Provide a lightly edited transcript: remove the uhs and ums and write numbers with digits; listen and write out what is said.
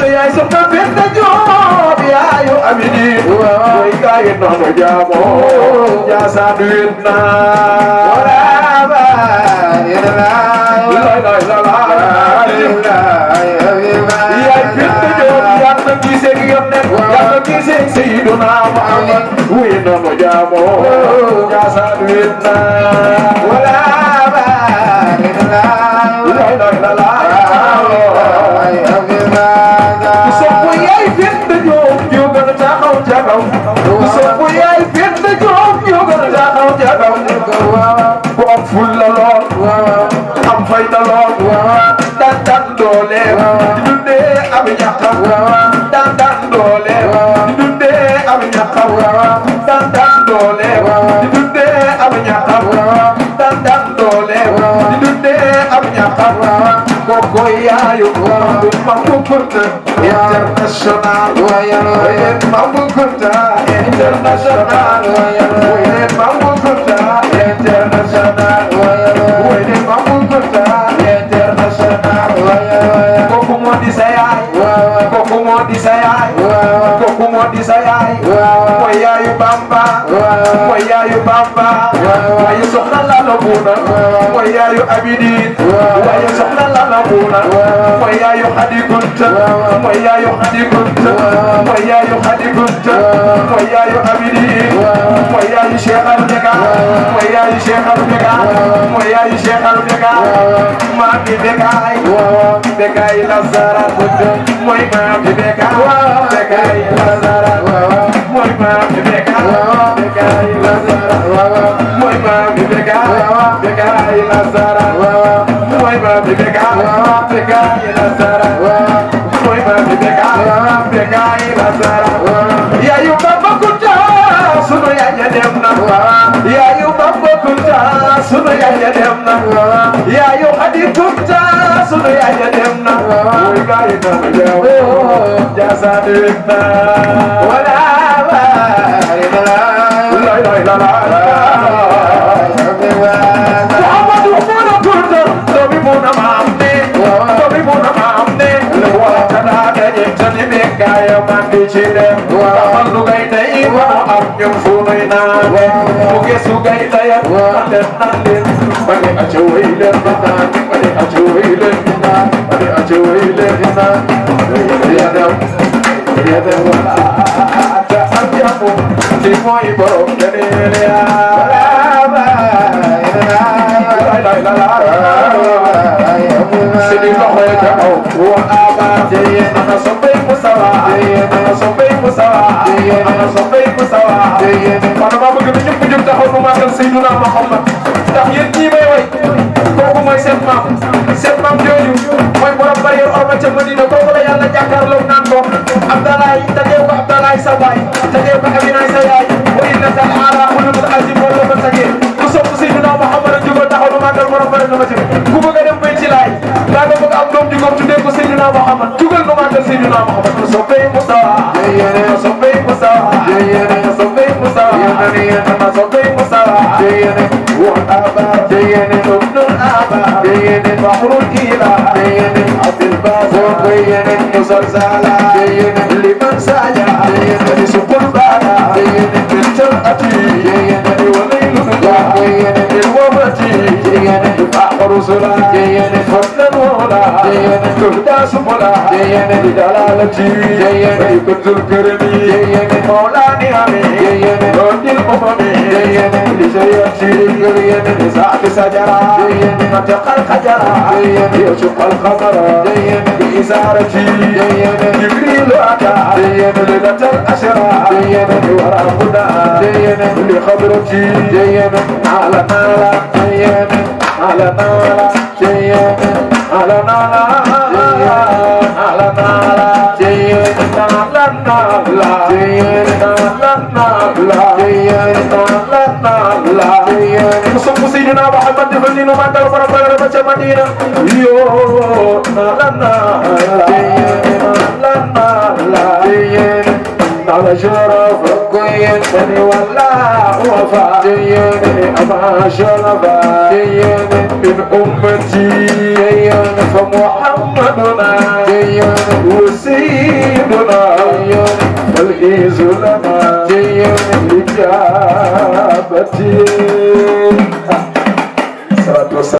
sunu yaay soxna Binta Joob yaayu Amidi way gaay noonu jaamoo Njaasaan wéet na waraaba yaay Binta Joob yàlla gisee gi yam ne yàlla gisee Seydina Muhammad way noonu jaamoo Njaasaan wéet na waraaba sopp yaay Binta Joob yoo gën a taxaw jagaw sopp yaay Binta Joob yoo gën a taxaw jagaw ku am fulla lool am fayda lool daan doole di dundee am ñaqam daan doole di dundee am ñaqam daan doole di dundee am ñaqam daan doole di dundee am ñaqam koko yaayu Mambu Kunta international Mambu Kunta international Mambu Kunta international Mambu Kunta international kooku moo di sa yaay kooku moo di sa yaay kooku moo di sa yaay mooy yaayu Bamba mooy yaayu Bamba waaye soxna la la buuna mooy yaayu Abidin waaye soxna la la buuna mooy yaayu Xadi Kunta mooy yaayu Xadi Kunta mooy yaayu Xadi Kunta mooy yaayu Abidin mooy yaayu Cheikh Al Beka mooy yaayu Cheikh Al Beka mooy yaayu Cheikh Al Beka maa ngi Bekaay Bekaay Lazara mooy maa ngi Bekaay Lazara mooy maa ngi Bekaay Lazara mooy maa ngi Bekaay Lazara mooy maa ngi Bekaay Lazara mooy maa ngi Bekaay Lazara yaayu Bamba Kunta sunu yaay dem na yaayu Bamba Kunta sunu yaay dem na yaayu Xadi Kunta sunu yaay dem na mooy gaay na jaw Njaasaan wéet na wala Muhammadu Muna Kunta doomi Muna Maamne doomi Muna Maamne wala kada daje tani be gaay man di ci dem amal lu gay day mo am ñum fu nay na mu gesu gay day den na leen bani a ci way leen na bani a ci way leen na bani a ci way leen na ya dem wala ta am ci mooy borom keneen ya sidi loxo ya jaxaw wa aba ana soppay musawa ana soppay musawa ana soppay musawa man ma bëgg na ñëpp jóg taxaw nu màggal Seydina Muhammad ndax yéen ñii may way kooku mooy seen maam jooju mooy borom barrière orma ca Madina kooku la yàlla jàkkaarloo naan ko Abdalaay tageew ko Abdalaay sa baay tageew ko Aminaay sa yaay wa innaka ala xuluqin azim wala ma tagee ku sopp Seydina Muhammad ak jógal taxaw nu màggal borom barrière orma ca ku bëgg a dem bay ci laay daa nga bëgg am doom ju góor tuddee ko Seydina Muhammad jógal nu màggal Seydina Muhammad soppay Mustafa soppay Mustafa soppay Mustafa soppay Mustafa wa aba ibn aba بحر الإله عبد الباسط مسلسلا لمن سعى لسوق البالا بالجرأة وليل بالوفاة بحر سلا فضلا ولا تهدى سبلا بدلالتي كنت الكرمي مولاني أمين رد الأمم لشيئتي لسعد سجرا نطق الخجرا يشق الخمر بإزارتي جبريل أتى ليلة الأسرى وربنا لخبرتي على نالا على نالا على نالا على نالا Musuh Sayyidina Muhammad difandinu mantal para baca Madinah. Yo على شرف قيد بني ولا وفا أما شرف من أمتي فمحمدنا وسيدنا فالإذ لنا لإجابته